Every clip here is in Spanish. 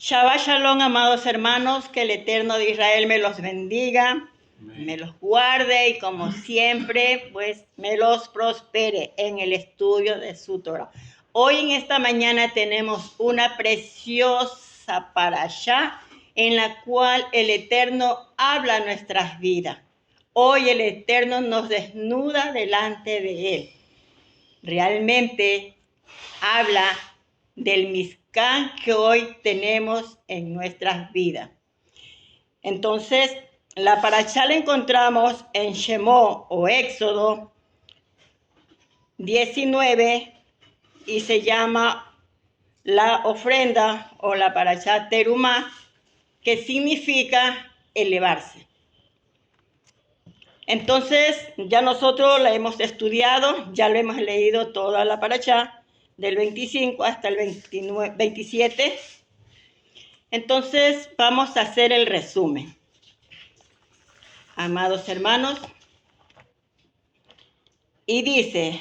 Shabbat Shalom, amados hermanos, que el Eterno de Israel me los bendiga, me los guarde y como siempre, pues me los prospere en el estudio de su Torah. Hoy en esta mañana tenemos una preciosa parashá en la cual el Eterno habla nuestras vidas. Hoy el Eterno nos desnuda delante de Él. Realmente habla del Mizcán que hoy tenemos en nuestras vidas. Entonces, la parashá la encontramos en Shemot o Éxodo 19 y se llama la ofrenda o la parashá Terumá, que significa elevarse. Entonces, ya nosotros la hemos estudiado, ya lo hemos leído toda la parashá, del 25 hasta el 27. Entonces, vamos a hacer el resumen. Amados hermanos, y dice,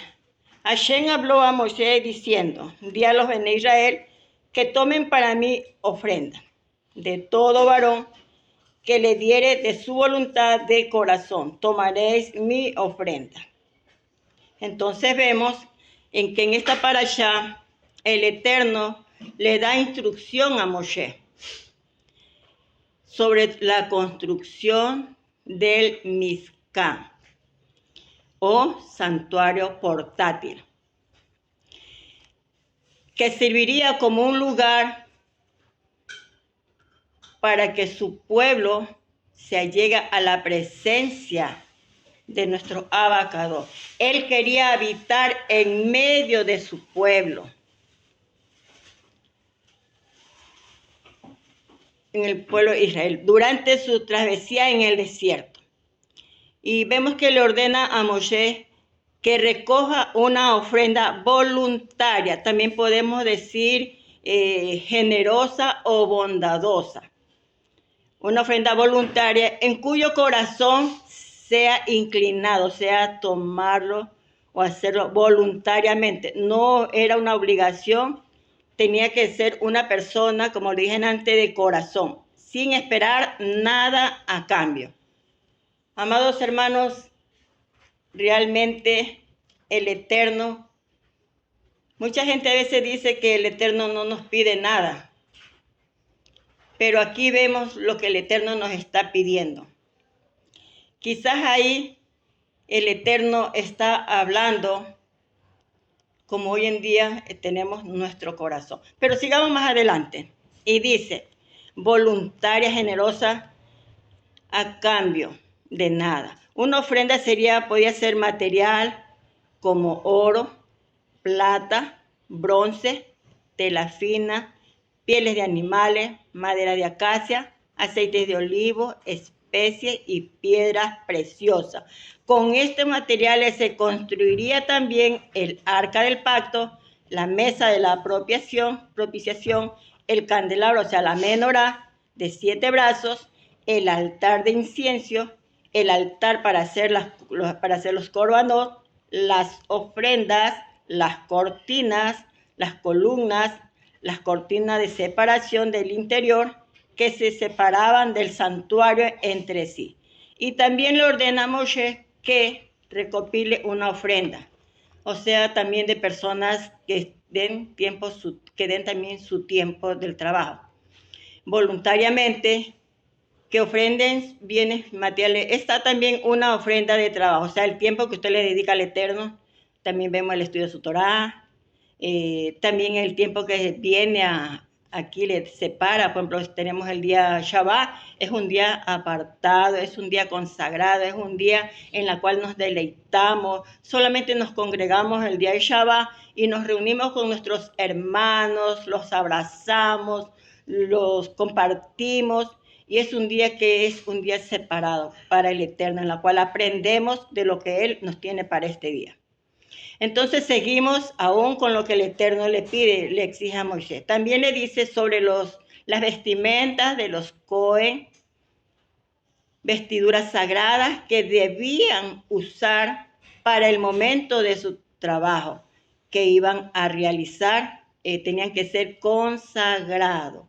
Hashem habló a Moisés diciendo, di a los de Israel que tomen para mí ofrenda de todo varón que le diere de su voluntad de corazón, tomaréis mi ofrenda. Entonces vemos en que en esta parashá el Eterno le da instrucción a Moshe sobre la construcción del Mizcán o santuario portátil, que serviría como un lugar para que su pueblo se allegue a la presencia de nuestro Abacado. Él quería habitar en medio de su pueblo, en el pueblo de Israel, durante su travesía en el desierto. Y vemos que le ordena a Moshe que recoja una ofrenda voluntaria, también podemos decir generosa o bondadosa. Una ofrenda voluntaria en cuyo corazón sea inclinado, sea tomarlo o hacerlo voluntariamente. No era una obligación, tenía que ser una persona, como dije antes, de corazón, sin esperar nada a cambio. Amados hermanos, realmente el Eterno, mucha gente a veces dice que el Eterno no nos pide nada, pero aquí vemos lo que el Eterno nos está pidiendo. Quizás ahí el Eterno está hablando como hoy en día tenemos nuestro corazón. Pero sigamos más adelante. Y dice, voluntaria, generosa, a cambio de nada. Una ofrenda podía ser material como oro, plata, bronce, tela fina, pieles de animales, madera de acacia, aceites de olivo, especies y piedras preciosas. Con este material se construiría también el arca del pacto, la mesa de la propiciación, el candelabro, o sea, la menorá de 7 brazos, el altar de incienso, el altar para hacer los corbanos, las ofrendas, las cortinas, las columnas, las cortinas de separación del interior que se separaban del santuario entre sí. Y también le ordena a Moshe que recopile una ofrenda, o sea, también de personas que den también su tiempo del trabajo, voluntariamente, que ofrenden bienes materiales. Está también una ofrenda de trabajo, o sea, el tiempo que usted le dedica al Eterno. También vemos el estudio de su Torah, también el tiempo que viene aquí le separa. Por ejemplo, tenemos el día Shabbat, es un día apartado, es un día consagrado, es un día en el cual nos deleitamos, solamente nos congregamos el día de Shabbat y nos reunimos con nuestros hermanos, los abrazamos, los compartimos, y es un día que es un día separado para el Eterno, en la cual aprendemos de lo que Él nos tiene para este día. Entonces seguimos aún con lo que el Eterno le pide, le exige a Moisés. También le dice sobre las vestimentas de los Cohen, vestiduras sagradas que debían usar para el momento de su trabajo que iban a realizar, tenían que ser consagrados.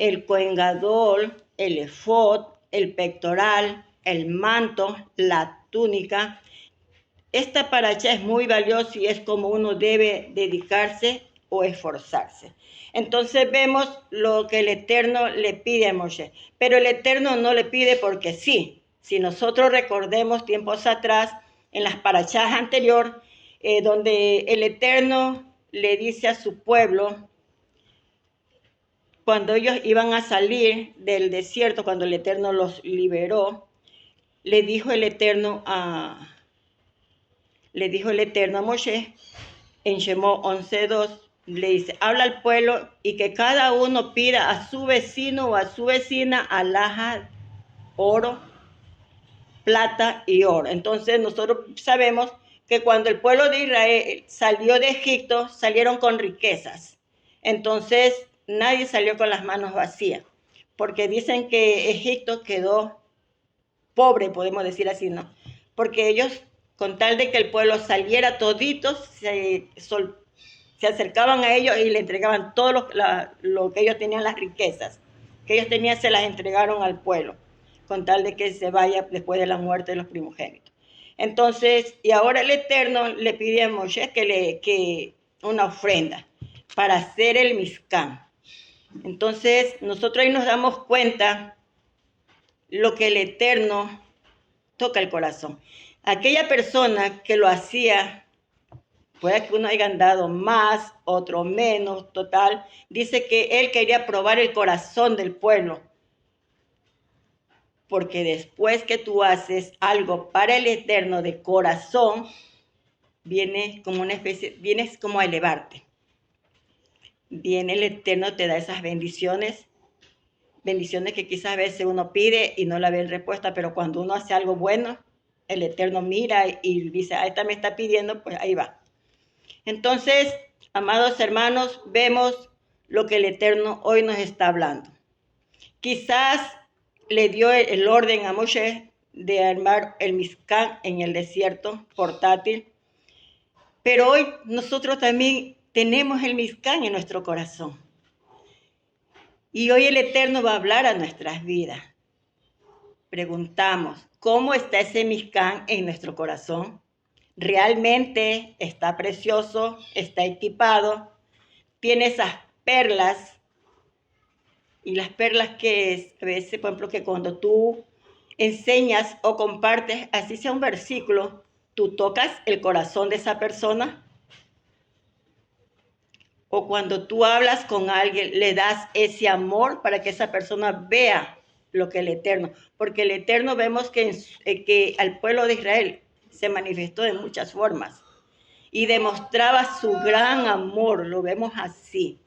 el Cohen Gadol, el efod, el pectoral, el manto, la túnica. Esta paracha es muy valiosa y es como uno debe dedicarse o esforzarse. Entonces vemos lo que el Eterno le pide a Moshe, pero el Eterno no le pide porque sí. Si nosotros recordemos tiempos atrás, en las parachas anteriores, donde el Eterno le dice a su pueblo, cuando ellos iban a salir del desierto, cuando el Eterno los liberó, le dijo el Eterno a Moshe, en Shemot 11:2, le dice, habla al pueblo y que cada uno pida a su vecino o a su vecina alhaja, oro, plata y oro. Entonces nosotros sabemos que cuando el pueblo de Israel salió de Egipto, salieron con riquezas. Entonces nadie salió con las manos vacías, porque dicen que Egipto quedó pobre, podemos decir así, ¿no? Porque ellos, con tal de que el pueblo saliera toditos, se acercaban a ellos y le entregaban todo lo que ellos tenían, las riquezas que ellos tenían, se las entregaron al pueblo, con tal de que se vaya después de la muerte de los primogénitos. Entonces, y ahora el Eterno le pide a Moshe que una ofrenda para hacer el Mizcán. Entonces, nosotros ahí nos damos cuenta lo que el Eterno toca el corazón. Aquella persona que lo hacía, puede que uno haya dado más, otro menos, total, dice que él quería probar el corazón del pueblo. Porque después que tú haces algo para el Eterno de corazón, viene como una especie, vienes como a elevarte. Viene el Eterno, te da esas bendiciones que quizás a veces uno pide y no la ve en respuesta, pero cuando uno hace algo bueno, el Eterno mira y dice, esta me está pidiendo, pues ahí va. Entonces, amados hermanos, vemos lo que el Eterno hoy nos está hablando. Quizás le dio el orden a Moshe de armar el Mizcán en el desierto portátil, pero hoy nosotros también tenemos el Mizcán en nuestro corazón. Y hoy el Eterno va a hablar a nuestras vidas. Preguntamos, ¿cómo está ese Mizcán en nuestro corazón? ¿Realmente está precioso? ¿Está equipado? ¿Tiene esas perlas? Y las perlas que es, a veces, por ejemplo, que cuando tú enseñas o compartes, así sea un versículo, tú tocas el corazón de esa persona. O cuando tú hablas con alguien, le das ese amor para que esa persona vea lo que el Eterno. Porque el Eterno vemos que al pueblo de Israel se manifestó de muchas formas. Y demostraba su gran amor, lo vemos así.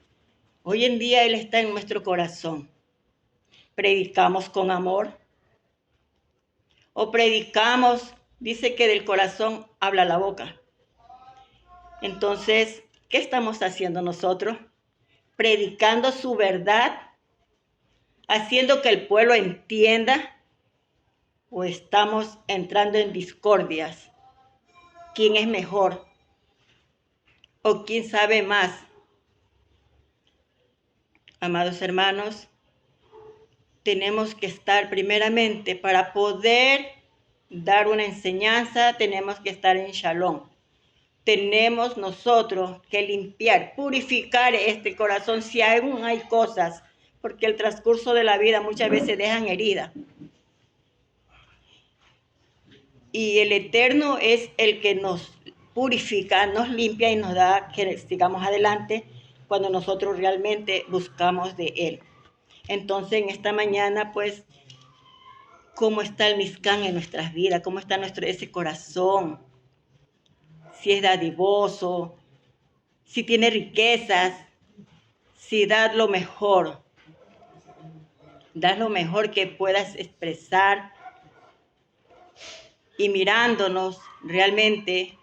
Hoy en día Él está en nuestro corazón. ¿Predicamos con amor? ¿O predicamos, dice que del corazón habla la boca? Entonces, ¿qué estamos haciendo nosotros? Predicando su verdad, haciendo que el pueblo entienda, o estamos entrando en discordias. ¿Quién es mejor? ¿O quién sabe más? Amados hermanos, tenemos que estar primeramente para poder dar una enseñanza, tenemos que estar en shalom. Tenemos nosotros que limpiar, purificar este corazón si aún hay cosas, porque el transcurso de la vida muchas veces dejan heridas. Y el Eterno es el que nos purifica, nos limpia y nos da que sigamos adelante cuando nosotros realmente buscamos de Él. Entonces, en esta mañana, pues, ¿cómo está el Mizcán en nuestras vidas? ¿Cómo está ese corazón? Si es dadivoso, si tiene riquezas, si das lo mejor que puedas expresar, y mirándonos realmente,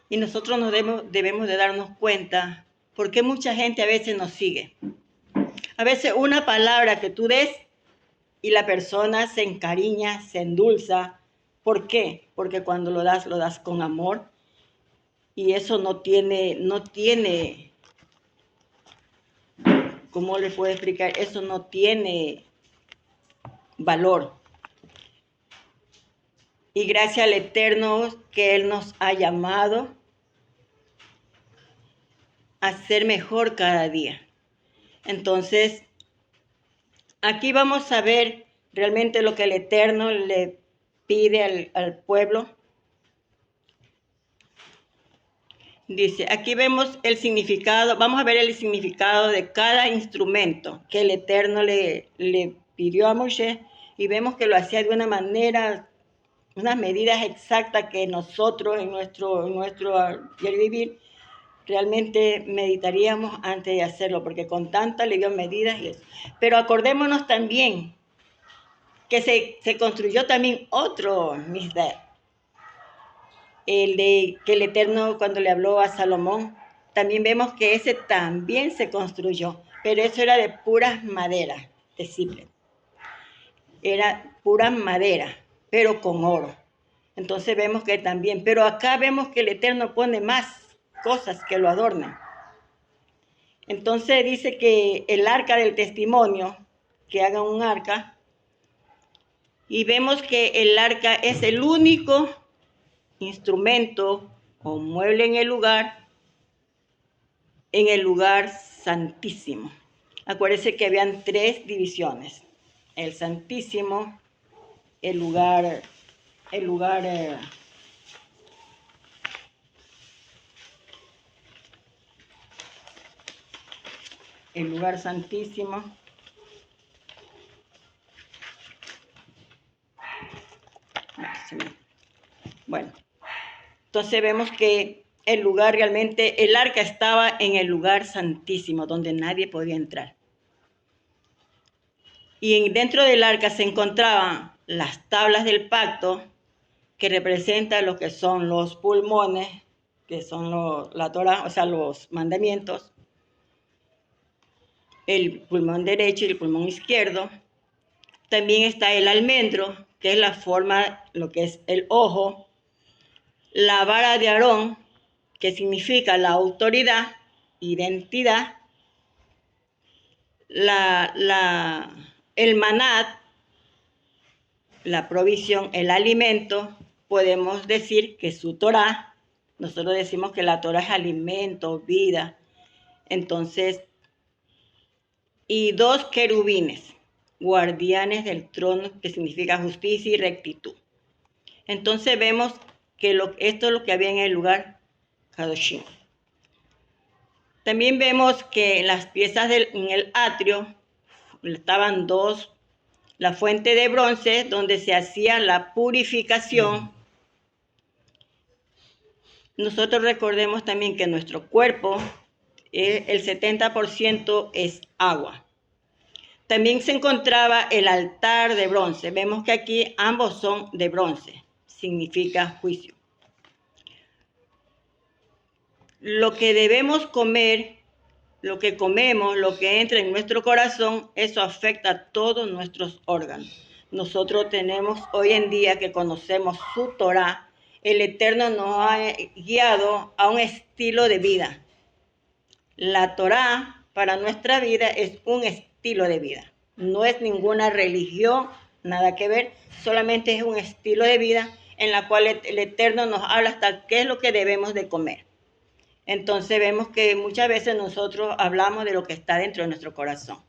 y nosotros debemos de darnos cuenta, porque mucha gente a veces nos sigue. A veces una palabra que tú des y la persona se encariña, se endulza. ¿Por qué? Porque cuando lo das con amor, y eso no tiene ¿cómo les puedo explicar? Eso no tiene valor. Y gracias al Eterno que Él nos ha llamado a ser mejor cada día. Entonces, aquí vamos a ver realmente lo que el Eterno le pide al pueblo. Dice, aquí vemos el significado, vamos a ver el significado de cada instrumento que el Eterno le pidió a Moisés, y vemos que lo hacía de una manera, unas medidas exactas que nosotros en nuestro diario vivir realmente meditaríamos antes de hacerlo, porque con tantas le dio medidas y eso. Pero acordémonos también que se construyó también otro misdar, el de que el Eterno cuando le habló a Salomón, también vemos que ese también se construyó, pero eso era de puras maderas, de ciprés. Era pura madera, pero con oro. Entonces vemos que también, pero acá vemos que el Eterno pone más cosas que lo adornan. Entonces dice que el arca del testimonio, que haga un arca, y vemos que el arca es el único instrumento o mueble en el lugar santísimo. Acuérdense que habían 3 divisiones: el santísimo, el lugar santísimo, bueno, entonces vemos que el lugar realmente, el arca estaba en el lugar santísimo, donde nadie podía entrar. Y dentro del arca se encontraban las tablas del pacto, que representan lo que son los pulmones, que son la Torah, o sea, los mandamientos, el pulmón derecho y el pulmón izquierdo. También está el almendro, que es la forma, lo que es el ojo, la vara de Aarón, que significa la autoridad, identidad, el manat, la provisión, el alimento. Podemos decir que su Torah, nosotros decimos que la Torah es alimento, vida. Entonces, y 2 querubines, guardianes del trono, que significa justicia y rectitud. Entonces vemos que esto es lo que había en el lugar Kadoshim. También vemos que las piezas en el atrio estaban 2, la fuente de bronce donde se hacía la purificación. Nosotros recordemos también que nuestro cuerpo, el 70% es agua. También se encontraba el altar de bronce. Vemos que aquí ambos son de bronce, significa juicio. Lo que debemos comer, lo que comemos, lo que entra en nuestro corazón, eso afecta a todos nuestros órganos. Nosotros tenemos hoy en día que conocemos su Torah, el Eterno nos ha guiado a un estilo de vida. La Torah para nuestra vida es un estilo de vida. No es ninguna religión, nada que ver, solamente es un estilo de vida en la cual el Eterno nos habla hasta qué es lo que debemos de comer. Entonces vemos que muchas veces nosotros hablamos de lo que está dentro de nuestro corazón.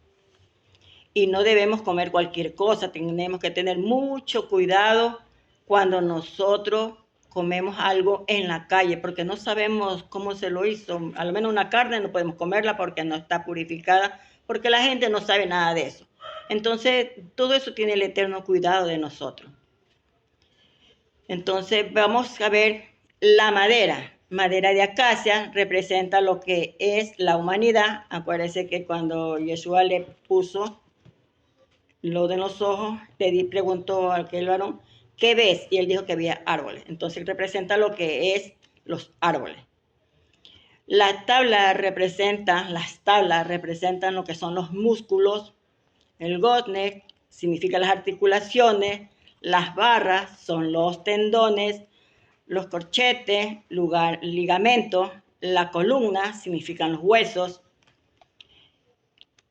Y no debemos comer cualquier cosa, tenemos que tener mucho cuidado cuando nosotros comemos algo en la calle, porque no sabemos cómo se lo hizo. Al menos una carne no podemos comerla porque no está purificada, porque la gente no sabe nada de eso. Entonces, todo eso tiene el eterno cuidado de nosotros. Entonces, vamos a ver la madera. Madera de acacia representa lo que es la humanidad. Acuérdense que cuando Yeshua le puso lo de los ojos, le preguntó a aquel varón, ¿qué ves? Y él dijo que había árboles. Entonces representa lo que es los árboles. Las tablas representan lo que son los músculos. El gotne significa las articulaciones. Las barras son los tendones. Los corchetes, ligamentos. La columna significan los huesos.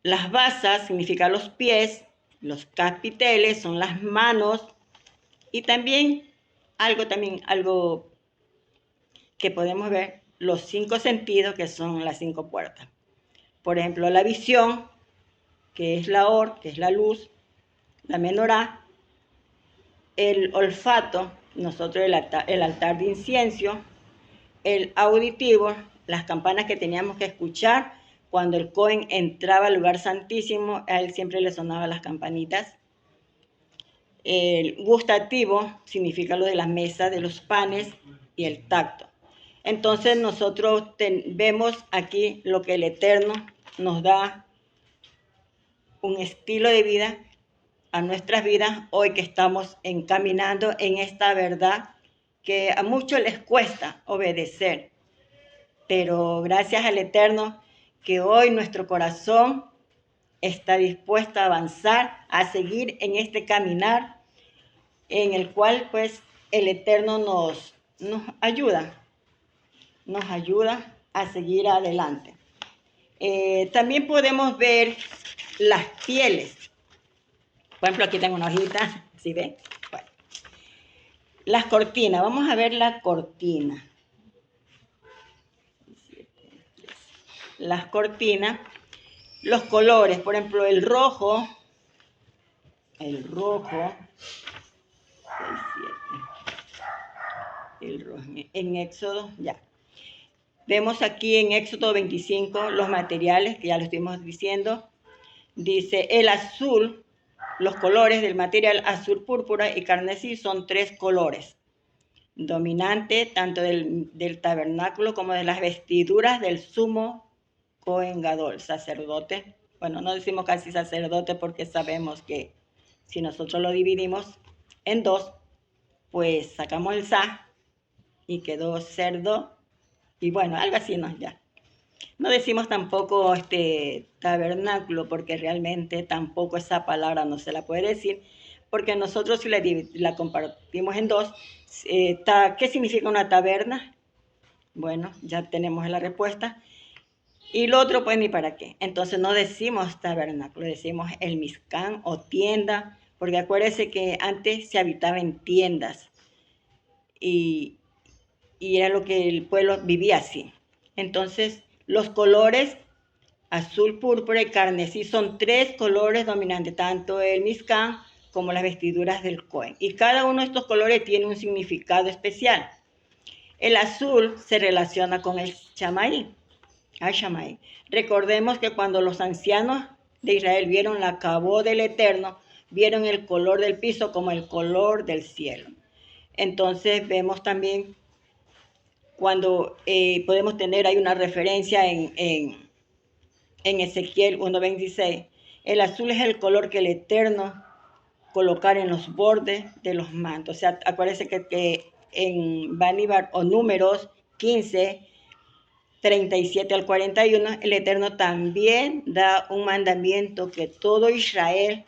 Las basas significan los pies, los capiteles son las manos y también algo que podemos ver, los 5 sentidos que son las 5 puertas. Por ejemplo, la visión, que es la or, que es la luz, la menorá, el olfato, nosotros el altar de incienso, el auditivo, las campanas que teníamos que escuchar cuando el Cohen entraba al lugar santísimo, a él siempre le sonaban las campanitas. El gustativo significa lo de las mesas, de los panes y el tacto. Entonces nosotros vemos aquí lo que el Eterno nos da un estilo de vida a nuestras vidas hoy que estamos encaminando en esta verdad que a muchos les cuesta obedecer. Pero gracias al Eterno que hoy nuestro corazón está dispuesto a avanzar, a seguir en este caminar en el cual pues el Eterno nos ayuda a seguir adelante. También podemos ver las pieles. Por ejemplo, aquí tengo una hojita, ¿sí ven? Bueno. Las cortinas, vamos a ver la cortina. Las cortinas, los colores, por ejemplo, el rojo, 6, 7, el rojo, en Éxodo, ya. Vemos aquí en Éxodo 25 los materiales, que ya lo estuvimos diciendo. Dice, el azul, los colores del material azul, púrpura y carmesí son 3 colores. Dominante tanto del tabernáculo como de las vestiduras del sumo Cohen Gadol, sacerdote. Bueno, no decimos casi sacerdote porque sabemos que si nosotros lo dividimos en 2, pues sacamos el sa y quedó cerdo. Y bueno, algo así, ¿no? Ya. No decimos tampoco tabernáculo porque realmente tampoco esa palabra no se la puede decir, porque nosotros si la compartimos en 2, ¿qué significa una taberna? Bueno, ya tenemos la respuesta. Y lo otro, pues ni para qué. Entonces no decimos tabernáculo, decimos el mizcán o tienda, porque acuérdense que antes se habitaba en tiendas y era lo que el pueblo vivía así. Entonces, los colores azul, púrpura y carmesí son 3 colores dominantes, tanto el mizcán como las vestiduras del Cohen. Y cada uno de estos colores tiene un significado especial. El azul se relaciona con el Shamaí. Recordemos que cuando los ancianos de Israel vieron la cabó del Eterno, vieron el color del piso como el color del cielo. Entonces vemos también cuando podemos tener, hay una referencia en Ezequiel 1:26. El azul es el color que el Eterno colocar en los bordes de los mantos. O sea, acuérdense que en Banibar o Números 15, 37 al 41, el Eterno también da un mandamiento que todo Israel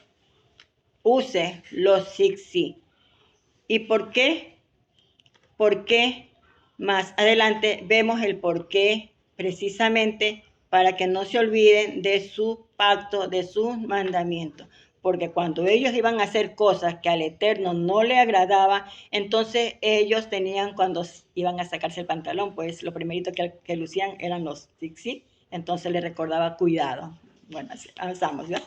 use los zigzag. ¿Y por qué? Porque más adelante vemos el por qué, precisamente para que no se olviden de su pacto, de sus mandamientos. Porque cuando ellos iban a hacer cosas que al Eterno no le agradaba, entonces ellos tenían, cuando iban a sacarse el pantalón, pues lo primerito que lucían eran los zigzag, entonces les recordaba cuidado. Bueno, así avanzamos, ¿ya?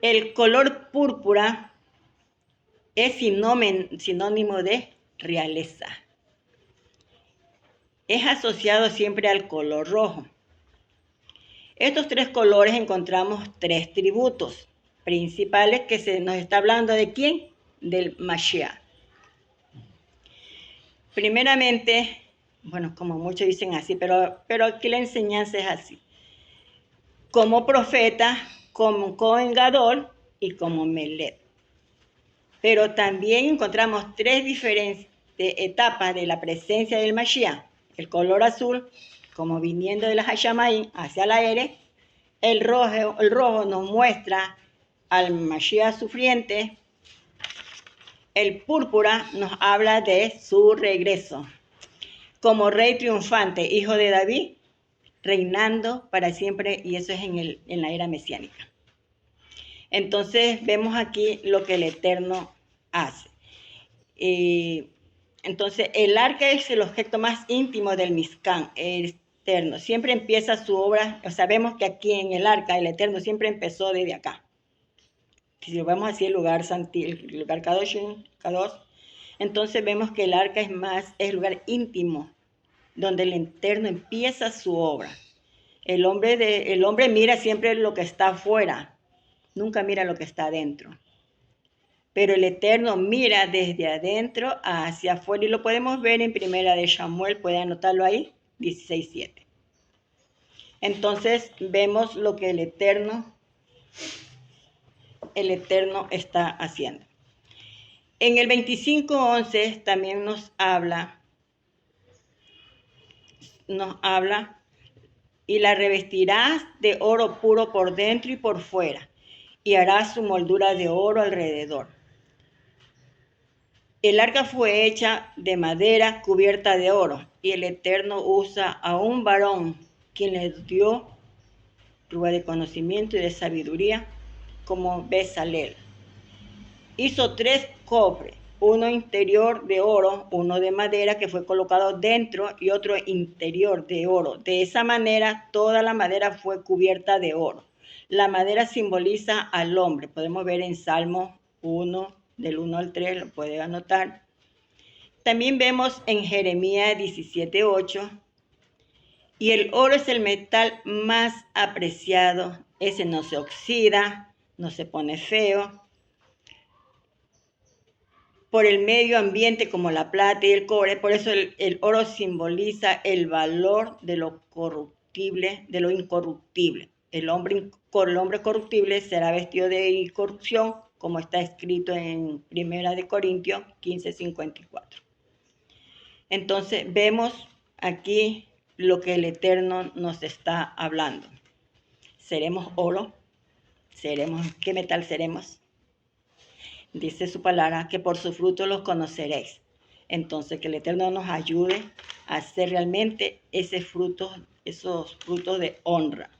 El color púrpura es sinónimo de realeza. Es asociado siempre al color rojo. Estos 3 colores encontramos 3 tributos principales que se nos está hablando de ¿quién? Del Mashiach. Primeramente, bueno, como muchos dicen así, pero aquí la enseñanza es así. Como profeta, como Cohen Gadol y como Melech. Pero también encontramos 3 diferentes etapas de la presencia del Mashiach. El color azul, como viniendo de la Hashamayim hacia la Ere. El rojo nos muestra al Mashiach sufriente. El púrpura nos habla de su regreso. Como rey triunfante, hijo de David, reinando para siempre, y eso es en la era mesiánica. Entonces vemos aquí lo que el Eterno hace. Entonces el arca es el objeto más íntimo del Mizcán, el Eterno. Siempre empieza su obra, sabemos que aquí en el arca el Eterno siempre empezó desde acá. Si lo vemos así, el lugar Kadosh, entonces vemos que el arca es el lugar íntimo, donde el Eterno empieza su obra. El hombre mira siempre lo que está afuera, nunca mira lo que está adentro. Pero el Eterno mira desde adentro hacia afuera, y lo podemos ver en Primera de Samuel, pueden anotarlo ahí, 16:7. Entonces vemos lo que el Eterno está haciendo. En el 25:11 también nos habla, y la revestirás de oro puro por dentro y por fuera, y harás su moldura de oro alrededor. El arca fue hecha de madera cubierta de oro, y el Eterno usa a un varón quien le dio rúa de conocimiento y de sabiduría, como Bezalel. Hizo 3 cofres, uno interior de oro, uno de madera que fue colocado dentro y otro interior de oro. De esa manera toda la madera fue cubierta de oro. La madera simboliza al hombre. Podemos ver en Salmo 1, del 1 al 3, lo pueden anotar. También vemos en Jeremías 17:8, y el oro es el metal más apreciado. Ese no se oxida, no se pone feo. Por el medio ambiente como la plata y el cobre, por eso el oro simboliza el valor de lo corruptible, de lo incorruptible. El hombre corruptible será vestido de incorrupción, como está escrito en 1 Corintios 15:54. Entonces vemos aquí lo que el Eterno nos está hablando. ¿Seremos oro? ¿Qué metal seremos? Dice su palabra que por su fruto los conoceréis. Entonces, que el Eterno nos ayude a hacer realmente esos frutos de honra.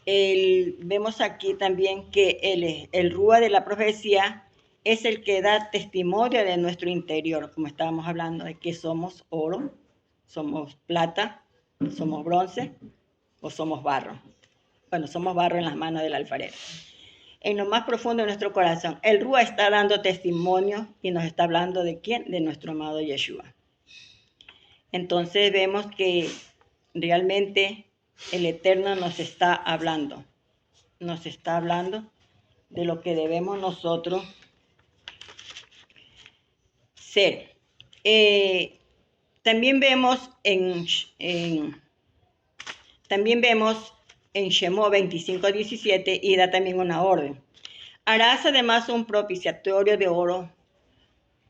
Vemos aquí también que el rúa de la profecía es el que da testimonio de nuestro interior, como estábamos hablando, de que somos oro, somos plata, somos bronce o somos barro. Bueno, somos barro en las manos del alfarero. En lo más profundo de nuestro corazón, el Rúa está dando testimonio y nos está hablando ¿de quién? De nuestro amado Yeshua. Entonces vemos que realmente el Eterno nos está hablando de lo que debemos nosotros ser. También vemos en Shemó 25:17, y da también una orden. Harás además un propiciatorio de oro,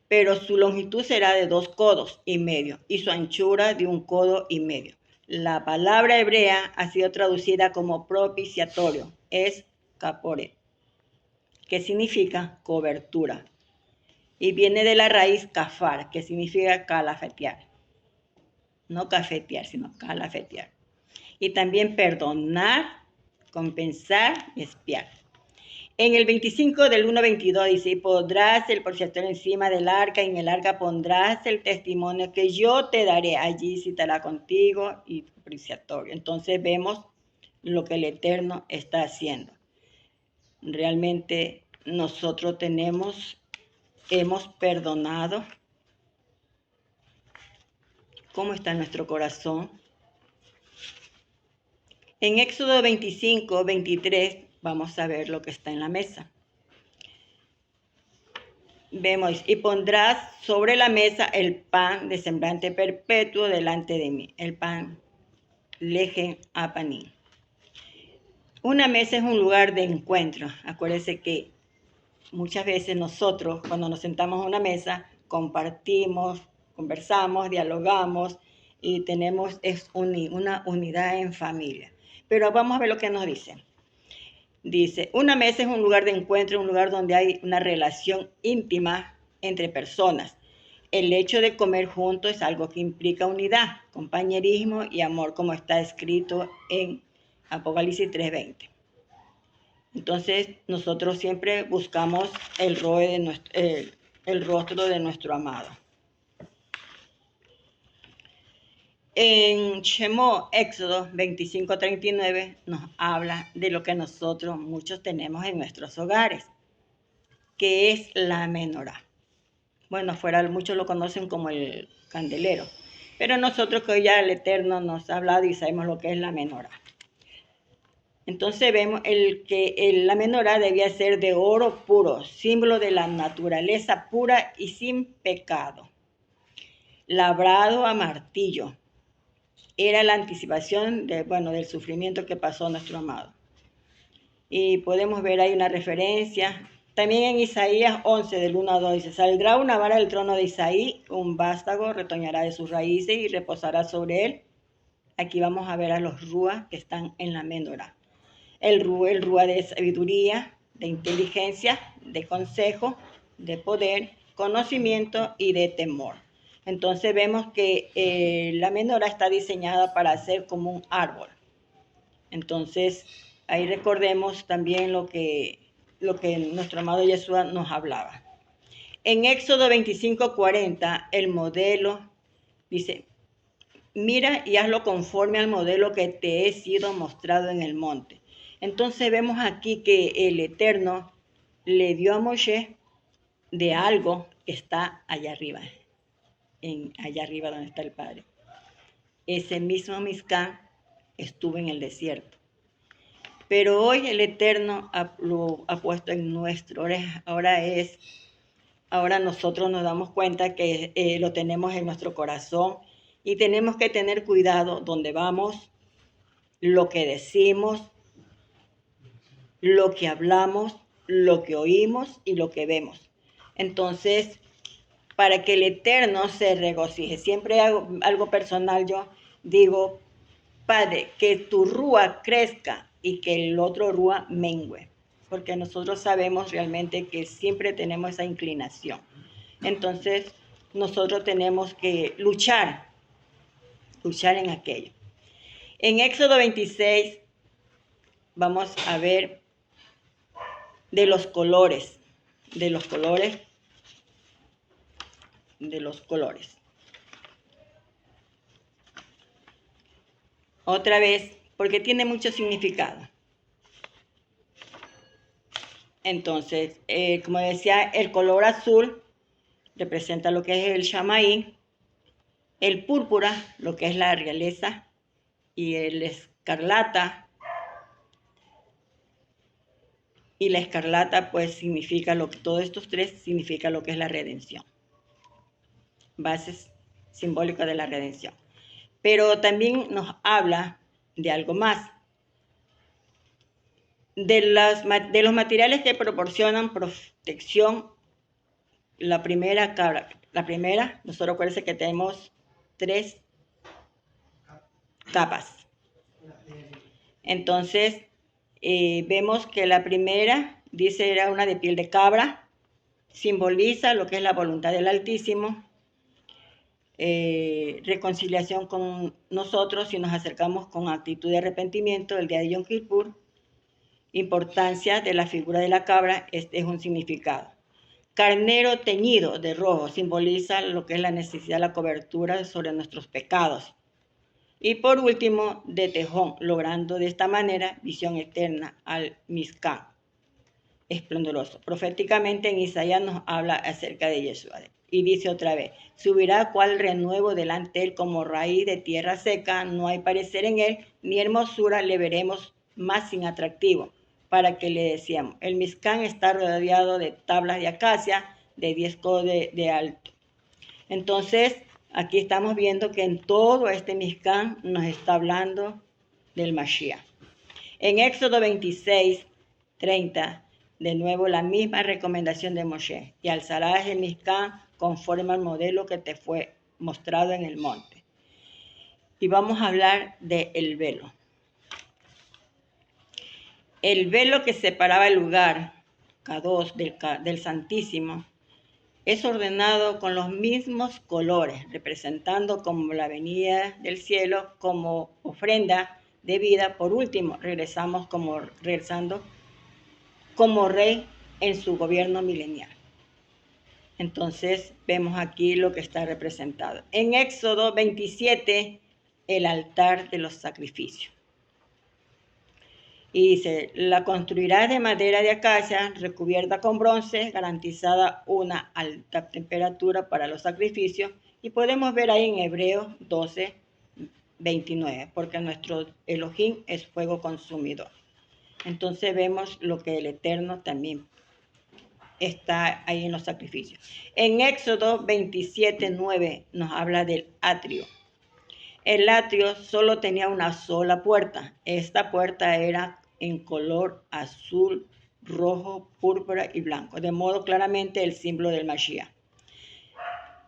pero su longitud será de 2 codos y medio, y su anchura de 1 codo y medio. La palabra hebrea ha sido traducida como propiciatorio, es caporet, que significa cobertura, y viene de la raíz kafar, que significa calafetear. No cafetear, sino calafetear. Y también perdonar, compensar y expiar. En el 25 del 1:22 dice, y pondrás el propiciatorio encima del arca, y en el arca pondrás el testimonio que yo te daré. Allí citará contigo y propiciatorio. Entonces vemos lo que el Eterno está haciendo. Realmente nosotros hemos perdonado. ¿Cómo está nuestro corazón? En Éxodo 25:23 vamos a ver lo que está en la mesa. Vemos, y pondrás sobre la mesa el pan de sembrante perpetuo delante de mí, el pan leje apaní. Una mesa es un lugar de encuentro. Acuérdense que muchas veces nosotros, cuando nos sentamos a una mesa, compartimos, conversamos, dialogamos y tenemos una unidad en familia. Pero vamos a ver lo que nos dice. Dice, una mesa es un lugar de encuentro, un lugar donde hay una relación íntima entre personas. el hecho de comer juntos es algo que implica unidad, compañerismo y amor, como está escrito en Apocalipsis 3:20. Entonces, nosotros siempre buscamos el rostro de nuestro amado. En Shemó, Éxodo 25:39, nos habla de lo que nosotros muchos tenemos en nuestros hogares, que es la menorá. Bueno, afuera muchos lo conocen como el candelero, pero nosotros que hoy ya el Eterno nos ha hablado y sabemos lo que es la menorá. Entonces vemos la menorá debía ser de oro puro, símbolo de la naturaleza pura y sin pecado, labrado a martillo. Era la anticipación del sufrimiento que pasó nuestro amado. Y podemos ver ahí una referencia. También en Isaías 11, del 1 a 2, dice: saldrá una vara del trono de Isaí, un vástago retoñará de sus raíces y reposará sobre él. Aquí vamos a ver a los rúas que están en la menorá. El rúa de sabiduría, de inteligencia, de consejo, de poder, conocimiento y de temor. Entonces vemos que la menorá está diseñada para ser como un árbol. Entonces ahí recordemos también lo que nuestro amado Yeshua nos hablaba. En Éxodo 25:40, el modelo dice: mira y hazlo conforme al modelo que te he sido mostrado en el monte. Entonces vemos aquí que el Eterno le dio a Moshe de algo que está allá arriba, allá arriba donde está el Padre. Ese mismo Mizcán estuvo en el desierto. Pero hoy el Eterno lo ha puesto en nuestro. Ahora nosotros nos damos cuenta que lo tenemos en nuestro corazón y tenemos que tener cuidado donde vamos, lo que decimos, lo que hablamos, lo que oímos y lo que vemos. Entonces, para que el Eterno se regocije, siempre hago algo personal, yo digo: Padre, que tu rúa crezca y que el otro rúa mengüe, porque nosotros sabemos realmente que siempre tenemos esa inclinación. Entonces, nosotros tenemos que luchar en aquello. En Éxodo 26 vamos a ver de los colores. Otra vez, porque tiene mucho significado. Entonces, como decía, el color azul representa lo que es el Shamaí, el púrpura, lo que es la realeza, y el escarlata. Y la escarlata, pues, significa todos estos tres significa lo que es la redención. Bases simbólicas de la redención. Pero también nos habla de algo más. De los materiales que proporcionan protección, la primera, nosotros acuérdense que tenemos 3 capas. Entonces, vemos que la primera, dice, era una de piel de cabra, simboliza lo que es la voluntad del Altísimo, reconciliación con nosotros si nos acercamos con actitud de arrepentimiento el día de Yom Kippur. Importancia de la figura de la cabra, este es un significado. Carnero teñido de rojo simboliza lo que es la necesidad de la cobertura sobre nuestros pecados. Y por último, de tejón, logrando de esta manera visión eterna al Mizcán, esplendoroso. Proféticamente en Isaías nos habla acerca de Yeshua. Y dice otra vez: subirá cual renuevo delante de él como raíz de tierra seca, no hay parecer en él, ni hermosura le veremos más sin atractivo. Para que le decíamos, el Mizcán está rodeado de tablas de acacia de 10 codos de alto. Entonces, aquí estamos viendo que en todo este Mizcán nos está hablando del Mashiach. En Éxodo 26:30, de nuevo la misma recomendación de Moshe: y alzarás el Mizcán conforme al modelo que te fue mostrado en el monte. Y vamos a hablar del velo. El velo que separaba el lugar Kadosh del Santísimo es ordenado con los mismos colores, representando como la venida del cielo, como ofrenda de vida. Por último, regresando como rey en su gobierno milenial. Entonces vemos aquí lo que está representado. En Éxodo 27, el altar de los sacrificios. Y dice, la construirás de madera de acacia, recubierta con bronce, garantizada una alta temperatura para los sacrificios. Y podemos ver ahí en Hebreos 12, 29, porque nuestro Elohim es fuego consumidor. Entonces vemos lo que el Eterno también está ahí en los sacrificios. En Éxodo 27, 9 nos habla del atrio. El atrio solo tenía una sola puerta. Esta puerta era en color azul, rojo, púrpura y blanco, de modo claramente el símbolo del Mashiach.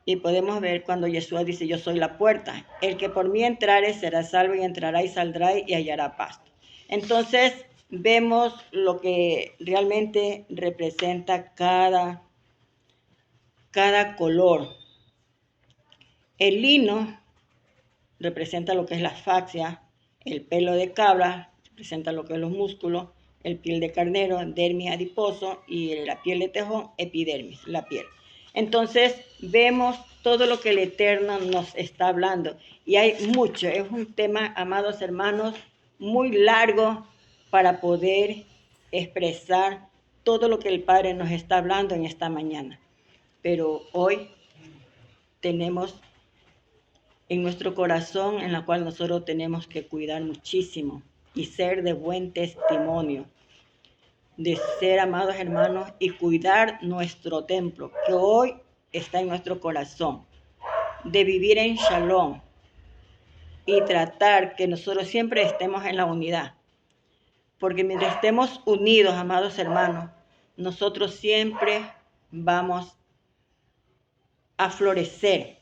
Y podemos ver cuando Jesús dice, yo soy la puerta. El que por mí entrare será salvo, y entrará y saldrá y hallará pasto. Entonces vemos lo que realmente representa cada color. El lino representa lo que es la fascia, el pelo de cabra representa lo que es los músculos, el piel de carnero, dermis adiposo, y la piel de tejón, epidermis, la piel. Entonces vemos todo lo que el Eterno nos está hablando, y hay mucho, es un tema, amados hermanos, muy largo para poder expresar todo lo que el Padre nos está hablando en esta mañana. Pero hoy tenemos en nuestro corazón, en la cual nosotros tenemos que cuidar muchísimo y ser de buen testimonio, de ser, amados hermanos, y cuidar nuestro templo, que hoy está en nuestro corazón, de vivir en shalom y tratar que nosotros siempre estemos en la unidad, porque mientras estemos unidos, amados hermanos, nosotros siempre vamos a florecer,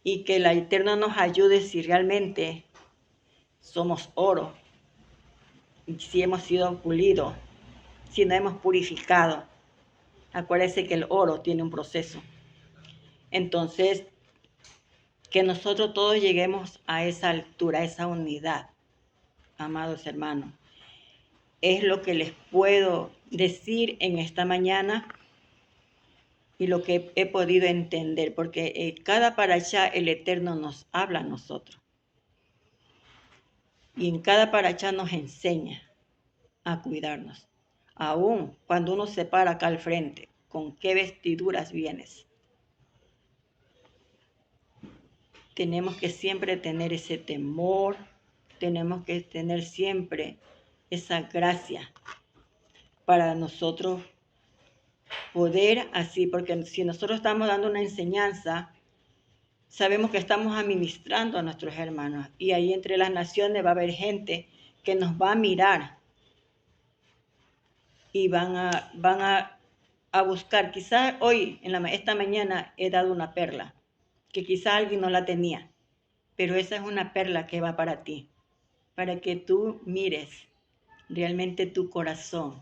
y que la Eterna nos ayude si realmente somos oro, si hemos sido pulidos, si no hemos purificado. Acuérdense que el oro tiene un proceso. Entonces, que nosotros todos lleguemos a esa altura, a esa unidad, amados hermanos. Es lo que les puedo decir en esta mañana y lo que he podido entender, porque cada parashá el Eterno nos habla a nosotros. Y en cada parashá nos enseña a cuidarnos. Aún cuando uno se para acá al frente, ¿con qué vestiduras vienes? Tenemos que siempre tener ese temor, tenemos que tener siempre esa gracia para nosotros poder así, porque si nosotros estamos dando una enseñanza, sabemos que estamos administrando a nuestros hermanos, y ahí entre las naciones va a haber gente que nos va a mirar y van a buscar. Quizás hoy, esta mañana, he dado una perla, que quizás alguien no la tenía, pero esa es una perla que va para ti, para que tú mires realmente tu corazón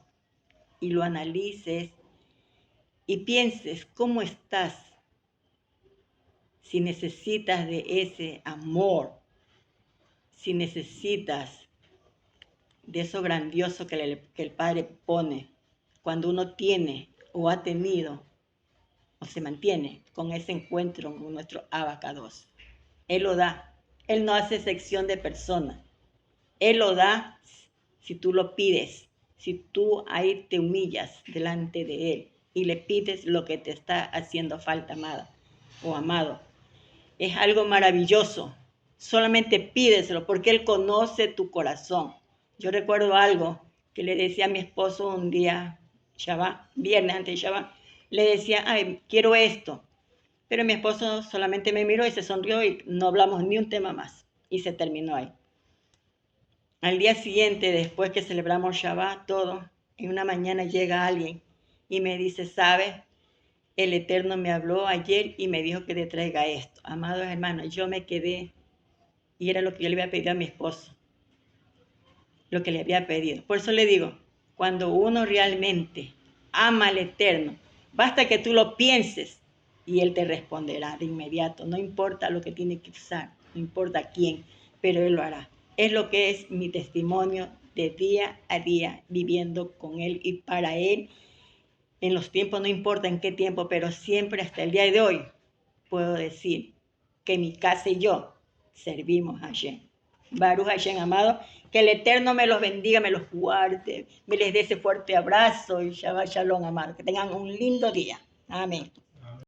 y lo analices y pienses cómo estás, si necesitas de ese amor, si necesitas de eso grandioso que el Padre pone cuando uno tiene o ha tenido o se mantiene con ese encuentro con nuestro Abacados. Él lo da. Él no hace sección de personas. Él lo da si tú lo pides, si tú ahí te humillas delante de Él y le pides lo que te está haciendo falta, amada o amado. Es algo maravilloso. Solamente pídeselo porque Él conoce tu corazón. Yo recuerdo algo que le decía a mi esposo un día, Shabbat, viernes antes de Shabbat, le decía, ay, quiero esto. Pero mi esposo solamente me miró y se sonrió y no hablamos ni un tema más. Y se terminó ahí. Al día siguiente, después que celebramos Shabbat, todo, en una mañana llega alguien y me dice, ¿sabes? El Eterno me habló ayer y me dijo que te traiga esto. Amados hermanos, yo me quedé y era lo que yo le había pedido a mi esposo. Lo que le había pedido. Por eso le digo, cuando uno realmente ama al Eterno Basta que tú lo pienses y Él te responderá de inmediato. No importa lo que tiene que usar, no importa quién, pero Él lo hará. Es lo que es mi testimonio de día a día, viviendo con Él y para Él. En los tiempos, no importa en qué tiempo, pero siempre hasta el día de hoy puedo decir que mi casa y yo servimos a Hashem. Baruch Hashem, amado, que el Eterno me los bendiga, me los guarde, me les dé ese fuerte abrazo y Shabbat Shalom, amado. Que tengan un lindo día. Amén.